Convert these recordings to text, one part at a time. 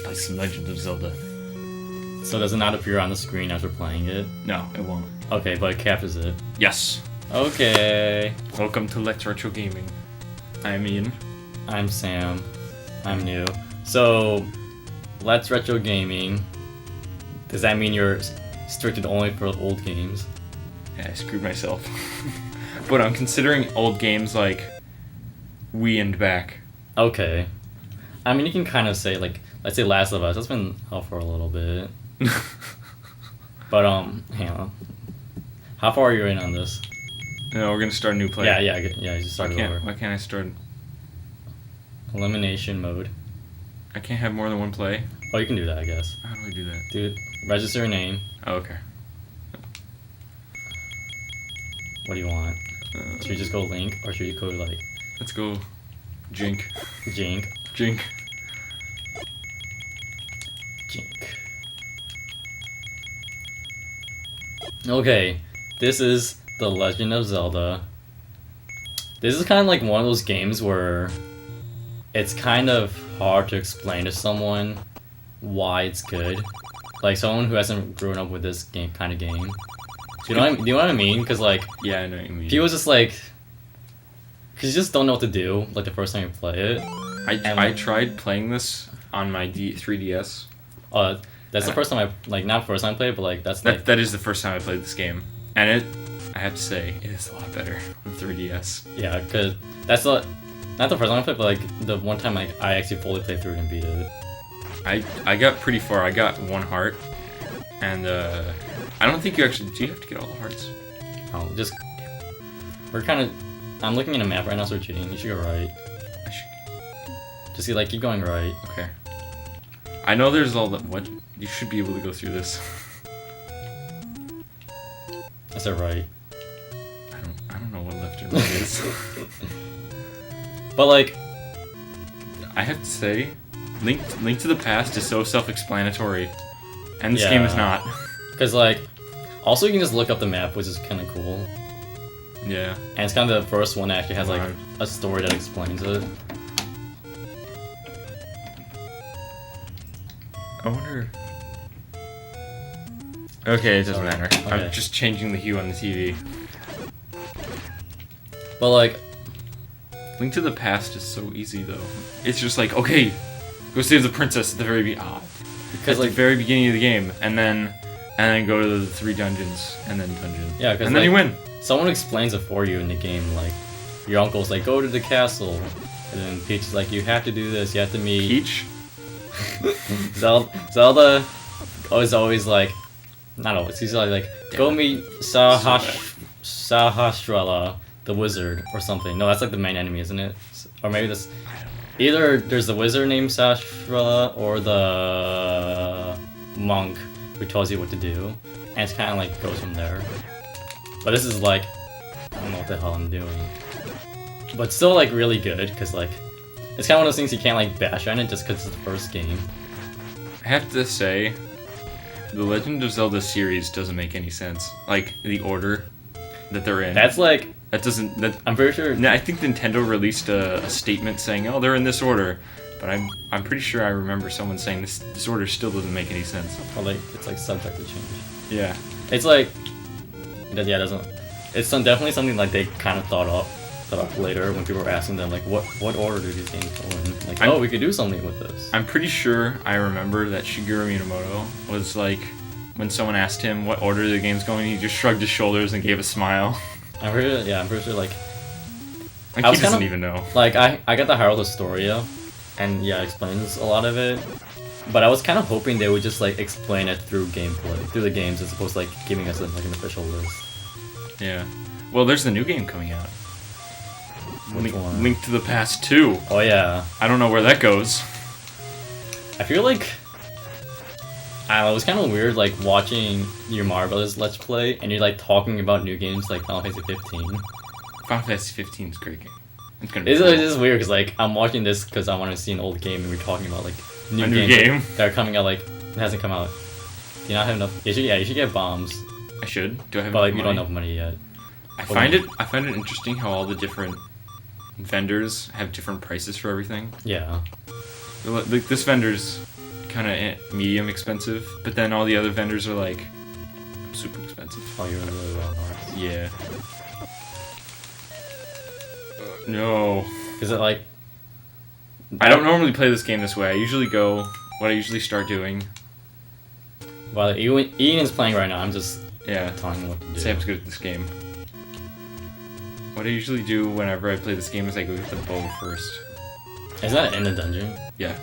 play some Legend of Zelda. So does it not appear on the screen after playing it? No, it won't. Okay, but it captures it. Yes. Okay. Welcome to Let's Retro Gaming. I'm Ian. I'm Sam. I'm new. So, Let's Retro Gaming. Does that mean you're restricted only for old games? Yeah, I screwed myself. But I'm considering old games like Wii and back. Okay. I mean, you can kind of say, like, let's say Last of Us. That's been out for a little bit. But, hang on. How far are you in on this? No, we're gonna start a new play. Yeah, you just started over. Why can't I start? Elimination mode. I can't have more than one play? Oh, you can do that, I guess. How do I do that? Dude, register a name. Oh, okay. What do you want? Should you just go Link, or should you go, like... Let's go Jink. Jink. Jink. Jink. Okay, this is The Legend of Zelda. This is kind of like one of those games where it's kind of hard to explain to someone why it's good. Like someone who hasn't grown up with this kind of game. Do you know what I mean? Because like, yeah, I know what you mean. people just like, because you just don't know what to do like the first time you play it. I tried playing this on my 3DS. That's the first time I, like, not first time I played, but like that is the first time I played this game, and I have to say, it is a lot better on 3DS. Yeah, because that's not the first time I played, but like the one time like I actually fully played through it and beat it. I got pretty far. I got 1 heart, and I don't think you actually. Do you have to get all the hearts? Oh, just I'm looking at a map right now, so we're cheating. You should go right. I should. Just see, like, keep going right. Okay. I know there's all the what. You should be able to go through this. I said right. I don't know what left or right is. But like, I have to say, Link to the Past is so self-explanatory, and this game is not. Because like, also you can just look up the map, which is kind of cool. Yeah. And it's kind of the first one that actually has like a story that explains it. I wonder. Okay, it doesn't matter. Okay. I'm just changing the hue on the TV. But like, Link to the Past is so easy though. It's just like, okay, go save the princess at the very because the very beginning of the game, and then go to the 3 dungeons, and then dungeon. Yeah, because and then you win. Someone explains it for you in the game. Like, your uncle's like, go to the castle, and then Peach is like, you have to do this. You have to meet Peach. Zelda is always like, not always. He's like, go meet Sahasrara, the wizard, or something. No, that's like the main enemy, isn't it? Or maybe this. Either there's the wizard named Sahasrara or the monk who tells you what to do, and it's kind of like goes from there. But this is like, I don't know what the hell I'm doing. But still like really good, because like, it's kind of one of those things you can't like bash on it just because it's the first game. I have to say, the Legend of Zelda series doesn't make any sense. Like, the order that they're in. That's like... That doesn't... I'm pretty sure... I think Nintendo released a statement saying, oh, they're in this order. But I'm pretty sure I remember someone saying this order still doesn't make any sense. Or like, it's like subject to change. Yeah. It's like... Yeah, it doesn't... It's definitely something like they kind of thought up later when people were asking them, like, what order do these games go in? Like, we could do something with this. I'm pretty sure I remember that Shigeru Miyamoto was like, when someone asked him what order the game's going, he just shrugged his shoulders and gave a smile. I'm pretty sure, like... Like, he doesn't even know. Like, I got the Hyrule Historia, and yeah, it explains a lot of it. But I was kind of hoping they would just, like, explain it through gameplay, through the games, as opposed to, like, giving us, like, an official list. Yeah. Well, there's the new game coming out. Which one? Link to the Past 2. Oh, yeah. I don't know where that goes. I feel like... I don't know, it was kind of weird, like, watching your Mario Brothers Let's Play, and you're, like, talking about new games like Final Fantasy 15. Final Fantasy 15 is a great game. It's gonna be It's cool. just weird, because, like, I'm watching this because I want to see an old game, and we're talking about, like, new game games that are coming out, like, it hasn't come out. Do you not have enough? You should get bombs. I should. Do I have But, like, enough you don't have enough money yet. I find it interesting how all the different vendors have different prices for everything. Yeah. Like, this vendor's kind of medium expensive, but then all the other vendors are like super expensive. Oh, you're really well off. Yeah. No. Is it like? I don't normally play this game this way. I usually go. What I usually start doing. While Ian is playing right now, I'm just Yeah. telling him what to do. Sam's good at this game. What I usually do whenever I play this game is I go get the bow first. Is that in the dungeon? Yeah.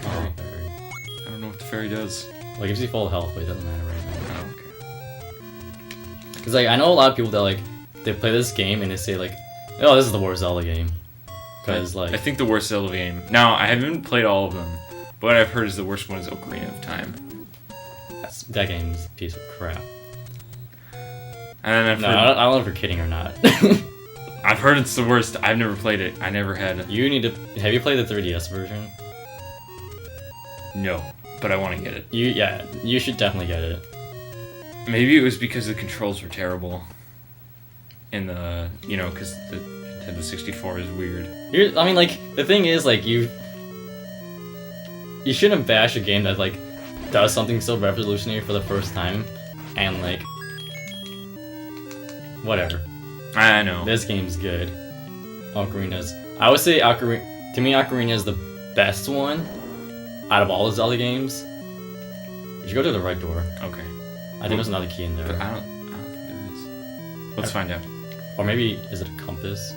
Oh, I don't know what the fairy does. well, it gives you full health, but it doesn't matter right now. Oh, okay. Cause like I know a lot of people that like they play this game and they say like, oh, this is the worst Zelda game. Cause I like think the worst Zelda game. Now I haven't played all of them, but what I've heard is the worst one is Ocarina of Time. that game's a piece of crap. And then I've No, heard, I don't know if you're kidding or not. I've heard it's the worst. I've never played it. I never had. You need to. Have you played the 3DS version? No, but I want to get it. You should definitely get it. Maybe it was because the controls were terrible. In the because the Nintendo 64 is weird. I mean, like the thing is, like you shouldn't bash a game that like does something so revolutionary for the first time, and like whatever. I know. This game's good. Ocarina's. I would say Ocarina. To me, Ocarina is the best one out of all the Zelda games. You should go to the right door. Okay. I think there's another key in But there. I don't think there is. Let's find out. Or maybe is it a compass?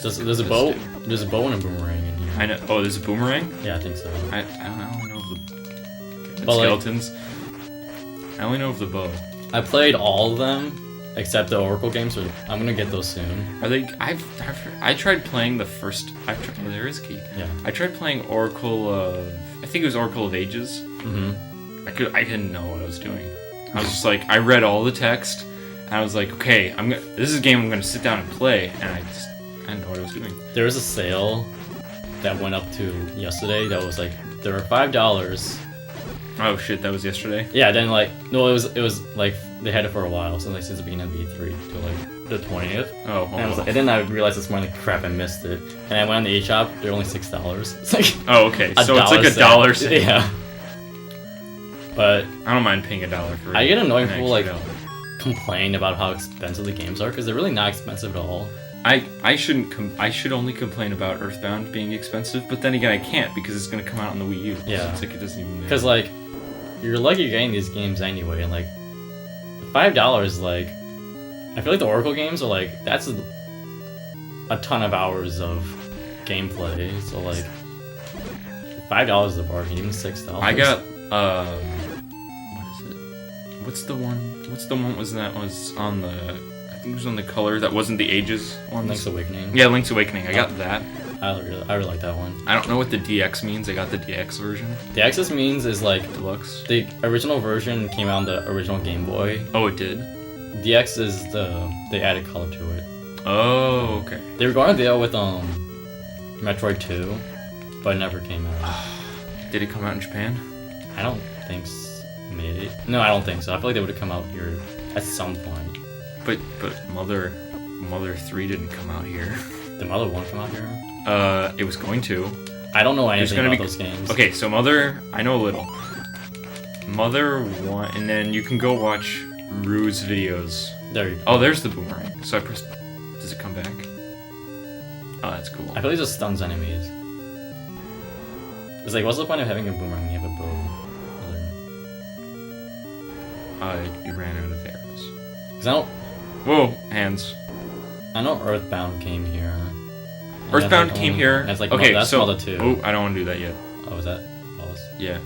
There's a Compass bow. do? There's a bow and a boomerang in here. I know. Oh, there's a boomerang? Yeah, I think so. I don't know the But, like- skeletons. I only know of the bow. I played all of them except the Oracle games. So I'm gonna get those soon. Are they? I tried playing the first. Oh, there is a key. Yeah. I tried playing Oracle of. I think it was Oracle of Ages. Mm-hmm. I didn't know what I was doing. I was just like, I read all the text, and I was like, okay, this is a game I'm gonna sit down and play, and I didn't know what I was doing. There was a sale that went up to yesterday that was like there were $5. Oh shit, that was yesterday. Yeah, then like no, it was like they had it for a while, so like since the beginning of E3 till like the 20th. Oh, And then I realized this morning, crap, I missed it. And I went on the eShop, they're only $6. It's like oh, okay. So it's like a dollar sale. Yeah. But I don't mind paying $1 for it. I get annoying an people extra like dollar. complain about how expensive the games are because they're really not expensive at all. I should only complain about Earthbound being expensive, but then again I can't because it's gonna come out on the Wii U. Yeah. So it's like it doesn't even. Because like you're lucky you're getting these games anyway, and like $5, like I feel like the Oracle games are like that's a ton of hours of gameplay. So like $5 is a bargain, even $6. I got what is it? What's the one was on the? I think it was on the color that wasn't the Ages one. Link's Awakening. Yeah, Link's Awakening. I got that. I really like that one. I don't know what the DX means. I got the DX version. The Access means is like Deluxe. the original version came out on the original Game Boy. Oh, it did. DX is they added color to it. Oh, okay. They were going to deal with Metroid 2, but it never came out. Did it come out in Japan? I don't think so. Maybe. No, I don't think so. I feel like they would have come out here at some point. But Mother 3 didn't come out here. Did Mother 1 come out here? It was going to. I don't know anything gonna about be- those games. Okay, so Mother, I know a little. Mother 1, and then you can go watch Rue's videos. There you go. Oh, there's the boomerang. So I pressed. Does it come back? Oh, that's cool. I feel like it just stuns enemies. It's like, what's the point of having a boomerang when you have a bow? You ran out of arrows. Because I don't. Whoa, hands. I know Earthbound came here. And Earthbound that's, like, came here. That's like okay, that's so Mother 2. oh, I don't want to do that yet. Oh, is that boss? Yeah.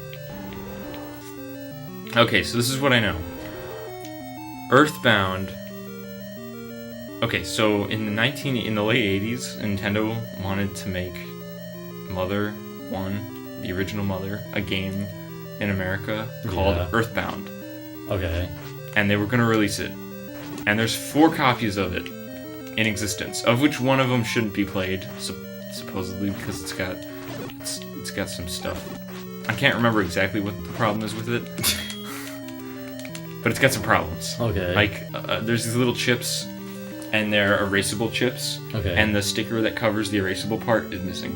Okay, so this is what I know. Earthbound. Okay, so in the late 80s, Nintendo wanted to make Mother 1, the original Mother, a game in America called Yeah. Earthbound. Okay. And they were going to release it. And there's 4 copies of it in existence, of which one of them shouldn't be played, supposedly because it's got some stuff. I can't remember exactly what the problem is with it, but it's got some problems. Okay. Like there's these little chips, and they're erasable chips, Okay. and the sticker that covers the erasable part is missing.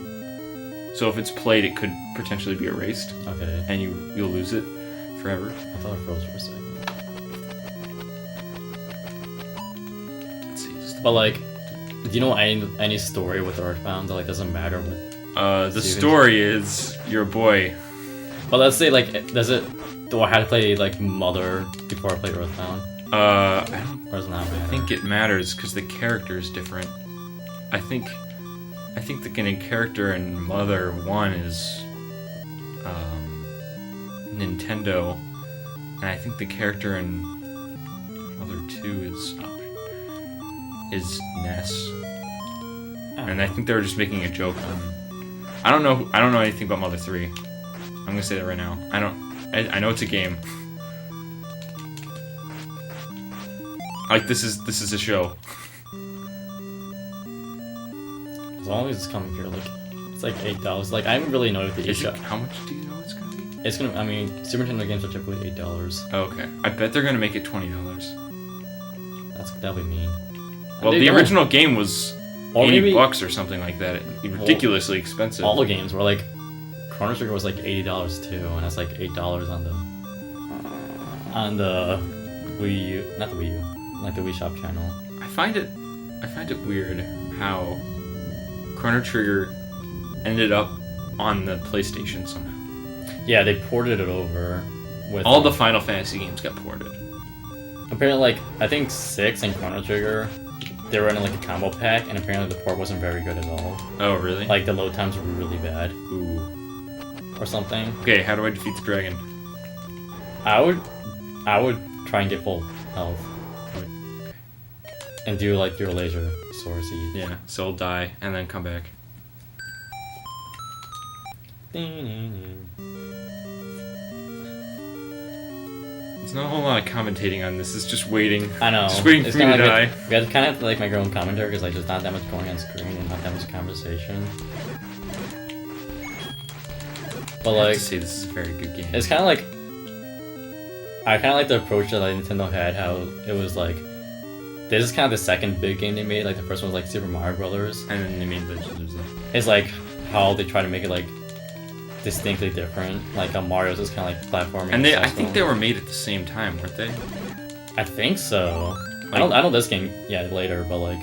So if it's played, it could potentially be erased, Okay. and you'll lose it forever. I thought it froze for a second. Let's see. But like, do you know any story with Earthbound that like doesn't matter what? The story is your boy. But let's say like, do I have to play like Mother before I play Earthbound? I don't Or does it not matter? think it matters because the character is different. I think the getting character in Mother 1 is Nintendo, and I think the character in Mother 2 is NES. And I think they were just making a joke on. I don't know anything about Mother 3. I'm gonna say that right now. I know it's a game. Like this is a show. As long as it's coming here, like it's like $8. Like I don't really know if the eShop. How much do you know it's gonna be? It's gonna. I mean, Super Nintendo games are typically $8. Oh, okay. I bet they're gonna make it $20. That'll be mean. Well, the original game was or maybe $80 or something like that. Ridiculously expensive. all the games were like Chrono Trigger was like $80 too, and that's like $8 on the Wii U, not the Wii U, like the Wii Shop channel. I find it weird how Chrono Trigger ended up on the PlayStation somehow. Yeah, they ported it over with All the Final Fantasy games got ported. apparently like I think 6 and Chrono Trigger, they were in like a combo pack, and apparently the port wasn't very good at all. Oh, really? Like the load times were really bad. Ooh. Or something. Okay, how do I defeat the dragon? I would try and get full health. And do like your laser sword seed. Yeah, so I'll die and then come back. There's not a whole lot of commentating on this. It's just waiting. I know. Just waiting It's for me to kinda die. like we have to kind of have to like make our own commentary because like there's not that much going on screen and not that much conversation. But I have like, to say this is a very good game. it's kind of like I kind of like the approach that like Nintendo had. How it was like this is kind of the second big game they made. Like the first one was like Super Mario Brothers. And then they made Legend of Zelda. It's like how they try to make it like distinctly different. Like Mario's is kind of like platforming. And I think they were made at the same time, weren't they? I think so. Like- I know this game later, but like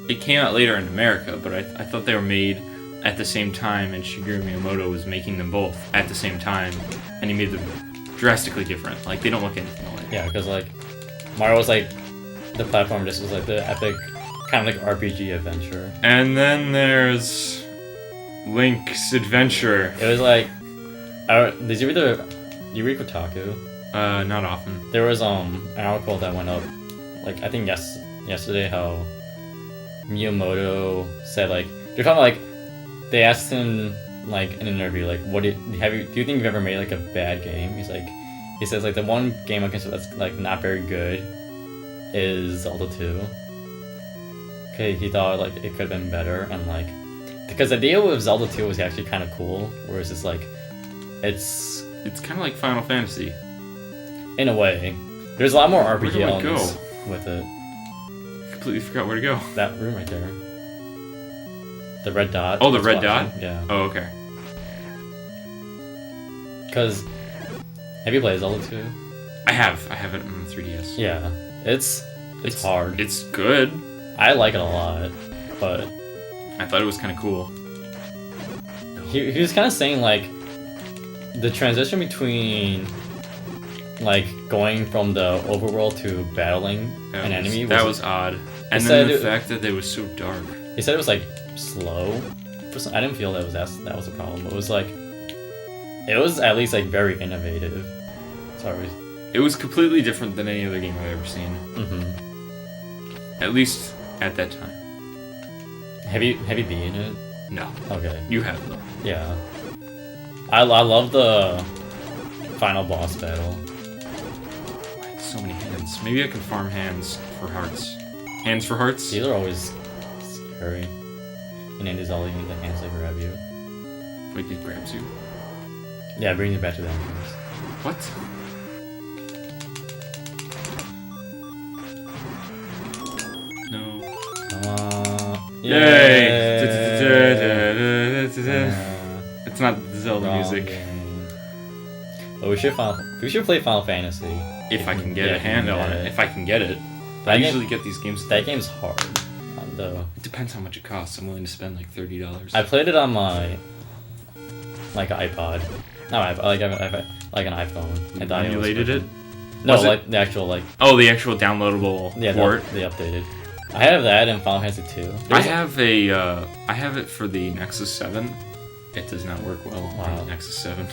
It came out later in America, but I thought they were made at the same time, and Shigeru Miyamoto was making them both at the same time, and he made them drastically different. Like, they don't look anything alike. yeah, because like Mario was like the platform. This was like the epic kind of like RPG adventure. And then there's Link's Adventure. It was like, did you read Kotaku? Not often. There was an article that went up, like I think yesterday, how Miyamoto said like they're talking like they asked him like in an interview like do you think you've ever made like a bad game? He says like the one game I consider that's like not very good is Zelda 2. Okay, he thought like it could have been better, and like because the deal with Zelda 2 was actually kind of cool, whereas it's like it's It's kind of like Final Fantasy. in a way there's a lot more Where RPG do I elements go? with it. Completely forgot where to go. That room right there. The red dot. Oh, the that's red flashing. dot? Yeah. Oh, okay. Because have you played Zelda 2? I have it on the 3DS. Yeah. It's hard. It's good. I like it a lot, but I thought it was kind of cool. he was kind of saying like the transition between like going from the overworld to battling an enemy was odd. And said then the it- fact that they was so dark. He said it was like slow. I didn't feel that was a problem. It was like it was at least like very innovative. Sorry. It was completely different than any other game I've ever seen. Mm-hmm. At least at that time. Have you beaten it? No. Okay. You have though. Yeah. I love the final boss battle. So many hands. Maybe I can farm hands for hearts. Hands for hearts? These are always scary. And then there's all you need the hands that grab you. Wait, it grabs you. Yeah, bring you back to the entrance. What? No. Yay! Zelda Wrong music. game. But we should play Final Fantasy. If I can get a handle on it. If I can get it. That I game- usually get these games. That game's hard, though. It depends how much it costs. I'm willing to spend like $30. I played it on my like iPod. No, like an iPhone. You emulated it? No, Was it- like the actual like Oh, the actual downloadable port. they updated. I have that in Final Fantasy 2. I have a I have it for the Nexus 7. It does not work well on Wow. the Nexus 7.